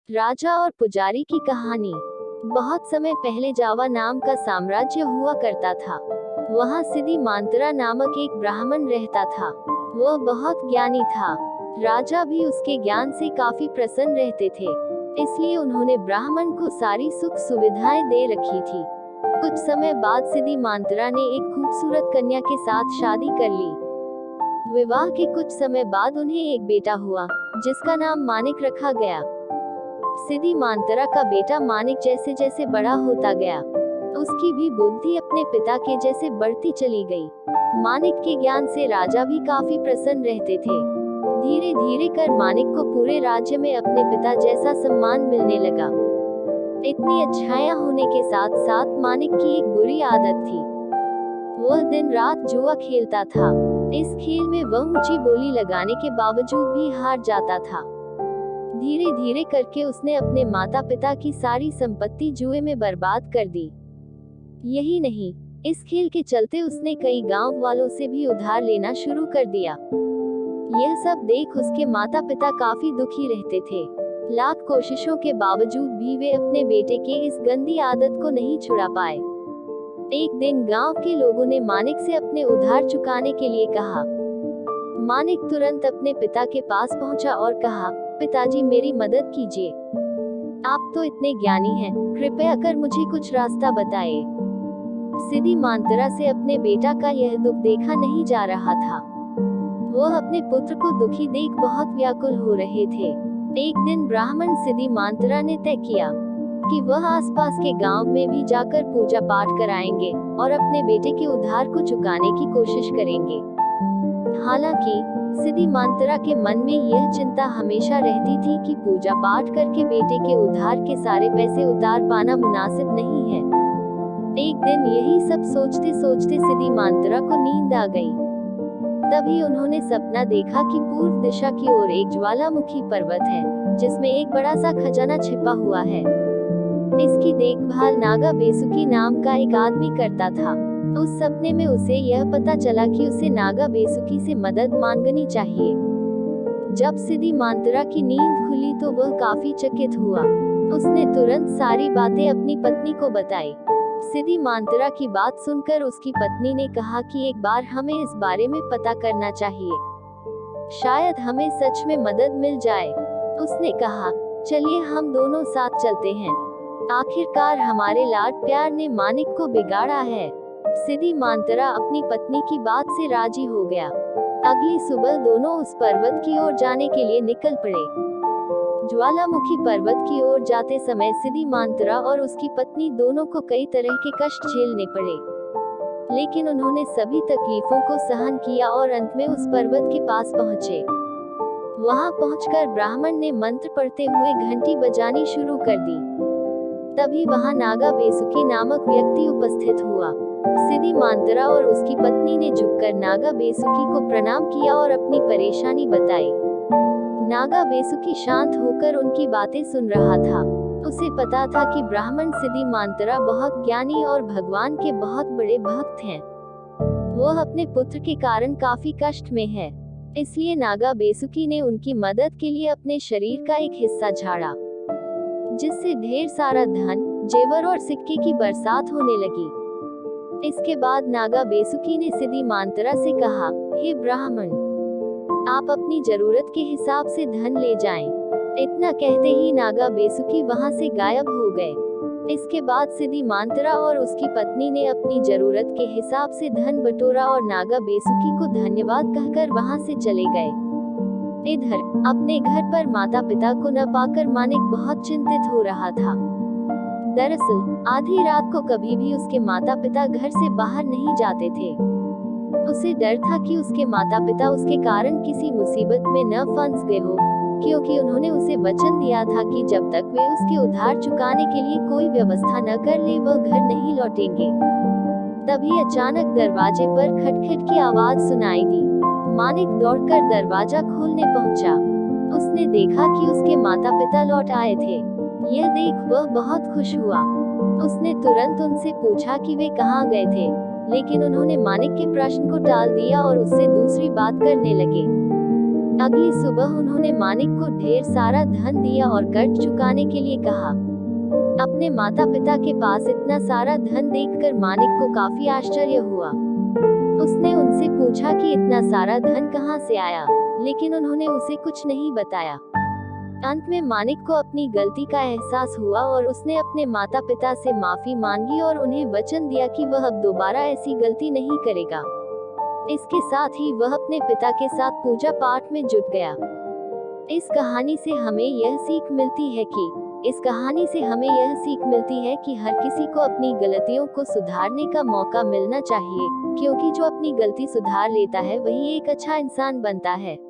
राजा और पुजारी की कहानी। बहुत समय पहले जावा नाम का साम्राज्य हुआ करता था। वहाँ सिद्धि मांत्रा नामक एक ब्राह्मण रहता था। वह बहुत ज्ञानी था। राजा भी उसके ज्ञान से काफी प्रसन्न रहते थे, इसलिए उन्होंने ब्राह्मण को सारी सुख सुविधाएं दे रखी थी। कुछ समय बाद सिद्धि मांत्रा ने एक खूबसूरत कन्या के साथ शादी कर ली। विवाह के कुछ समय बाद उन्हें एक बेटा हुआ, जिसका नाम मानिक रखा गया। सिद्धि मांत्रा का बेटा मानिक जैसे जैसे बड़ा होता गया, उसकी भी बुद्धि अपने पिता के जैसे बढ़ती चली गई। मानिक के ज्ञान से राजा भी काफी प्रसन्न रहते थे। धीरे धीरे कर मानिक को पूरे राज्य में अपने पिता जैसा सम्मान मिलने लगा। इतनी अच्छाइयाँ होने के साथ साथ मानिक की एक बुरी आदत थी। वह दिन रात जुआ खेलता था। इस खेल में वह ऊंची बोली लगाने के बावजूद भी हार जाता था। धीरे धीरे करके उसने अपने माता पिता की सारी संपत्ति जुए में बर्बाद कर दी। यही नहीं, इस खेल के चलते उसने कई गांव वालों से भी उधार लेना शुरू कर दिया। यह सब देख उसके माता पिता काफी दुखी रहते थे। लाख कोशिशों के बावजूद भी वे अपने बेटे के इस गंदी आदत को नहीं छुड़ा पाए। एक दिन गांव के लोगों ने मानिक से अपने उधार चुकाने के लिए कहा। मानिक तुरंत अपने पिता के पास पहुंचा और कहा, पिताजी मेरी मदद कीजिए। आप तो इतने ज्ञानी हैं, कृपया कर मुझे कुछ रास्ता बताइए। सिद्धि मांत्रा से अपने बेटा का यह दुख देखा नहीं जा रहा था। वह अपने पुत्र को दुखी देख बहुत व्याकुल हो रहे थे। एक दिन ब्राह्मण सिद्धि मांत्रा ने तय किया कि वह आसपास के गांव में भी जाकर पूजा पाठ कराएंगे और अपने बेटे के उधार को चुकाने की कोशिश करेंगे। हालांकि सिद्धि मांत्रा के मन में यह चिंता हमेशा रहती थी कि पूजा पाठ करके बेटे के उधार के सारे पैसे उतार पाना मुनासिब नहीं है। एक दिन यही सब सोचते सोचते सिद्धि मांत्रा को नींद आ गई। तभी उन्होंने सपना देखा कि पूर्व दिशा की ओर एक ज्वालामुखी पर्वत है, जिसमें एक बड़ा सा खजाना छिपा हुआ है। इसकी देखभाल नागा बेसुकी नाम का एक आदमी करता था। उस सपने में उसे यह पता चला कि उसे नागा बेसुकी से मदद मांगनी चाहिए। जब सिद्धि मांत्रा की नींद खुली तो वह काफी चकित हुआ। उसने तुरंत सारी बातें अपनी पत्नी को बताई। सिद्धि मांत्रा की बात सुनकर उसकी पत्नी ने कहा कि एक बार हमें इस बारे में पता करना चाहिए, शायद हमें सच में मदद मिल जाए। उसने कहा, चलिए हम दोनों साथ चलते हैं। आखिरकार हमारे लाड प्यार ने मानिक को बिगाड़ा है। सिद्धि मांत्रा अपनी पत्नी की बात से राजी हो गया। अगली सुबह दोनों उस पर्वत की ओर जाने के लिए निकल पड़े। ज्वालामुखी पर्वत की ओर जाते समय सिद्धि मांत्रा और उसकी पत्नी दोनों को कई तरह के कष्ट झेलने पड़े, लेकिन उन्होंने सभी तकलीफों को सहन किया और अंत में उस पर्वत के पास पहुंचे। वहां पहुंचकर ब्राह्मण ने मंत्र पढ़ते हुए घंटी बजानी शुरू कर दी। तभी वहां नागा बेसुकी नामक व्यक्ति उपस्थित हुआ। सिद्धि मांत्रा और उसकी पत्नी ने झुककर नागा बेसुकी को प्रणाम किया और अपनी परेशानी बताई। नागा बेसुकी शांत होकर उनकी बातें सुन रहा था। उसे पता था कि ब्राह्मण सिद्धि मांत्रा बहुत ज्ञानी और भगवान के बहुत बड़े भक्त हैं। वह अपने पुत्र के कारण काफी कष्ट में है, इसलिए नागा बेसुकी ने उनकी मदद के लिए अपने शरीर का एक हिस्सा झाड़ा, जिससे ढेर सारा धन, जेवर और सिक्के की बरसात होने लगी। इसके बाद नागा बेसुकी ने सिद्धि मांत्रा से कहा, हे ब्राह्मण, आप अपनी जरूरत के हिसाब से धन ले जाएं। इतना कहते ही नागा बेसुकी वहां से गायब हो गए। इसके बाद सिद्धि मांत्रा और उसकी पत्नी ने अपनी जरूरत के हिसाब से धन बटोरा और नागा बेसुकी को धन्यवाद कहकर वहां से चले गए। इधर अपने घर पर माता पिता को न पाकर मानिक बहुत चिंतित हो रहा था। दरअसल आधी रात को कभी भी उसके माता पिता घर से बाहर नहीं जाते थे। उसे डर था कि उसके माता पिता उसके कारण किसी मुसीबत में न फंस गए हो, क्योंकि उन्होंने उसे वचन दिया था कि जब तक वे उसके उधार चुकाने के लिए कोई व्यवस्था न कर ले वह घर नहीं लौटेंगे। तभी अचानक दरवाजे पर खटखट की आवाज सुनाई दी। मानिक दौड़कर दरवाजा खोलने पहुंचा। उसने देखा कि उसके माता पिता लौट आए थे। यह देख वह बहुत खुश हुआ। उसने तुरंत उनसे पूछा कि वे कहाँ गए थे, लेकिन उन्होंने मानिक के प्रश्न को टाल दिया और उससे दूसरी बात करने लगे। अगली सुबह उन्होंने मानिक को ढेर सारा धन दिया और कर्ज चुकाने के लिए कहा। अपने माता पिता के पास इतना सारा धन देखकर मानिक को काफी आश्चर्य हुआ। उसने उनसे पूछा कि इतना सारा धन कहाँ से आया, लेकिन उन्होंने उसे कुछ नहीं बताया। अंत में मानिक को अपनी गलती का एहसास हुआ और उसने अपने माता पिता से माफी मांगी और उन्हें वचन दिया कि वह अब दोबारा ऐसी गलती नहीं करेगा। इसके साथ ही वह अपने पिता के साथ पूजा पाठ में जुट गया। इस कहानी से हमें यह सीख मिलती है कि हर किसी को अपनी गलतियों को सुधारने का मौका मिलना चाहिए, क्योंकि जो अपनी गलती सुधार लेता है वही एक अच्छा इंसान बनता है।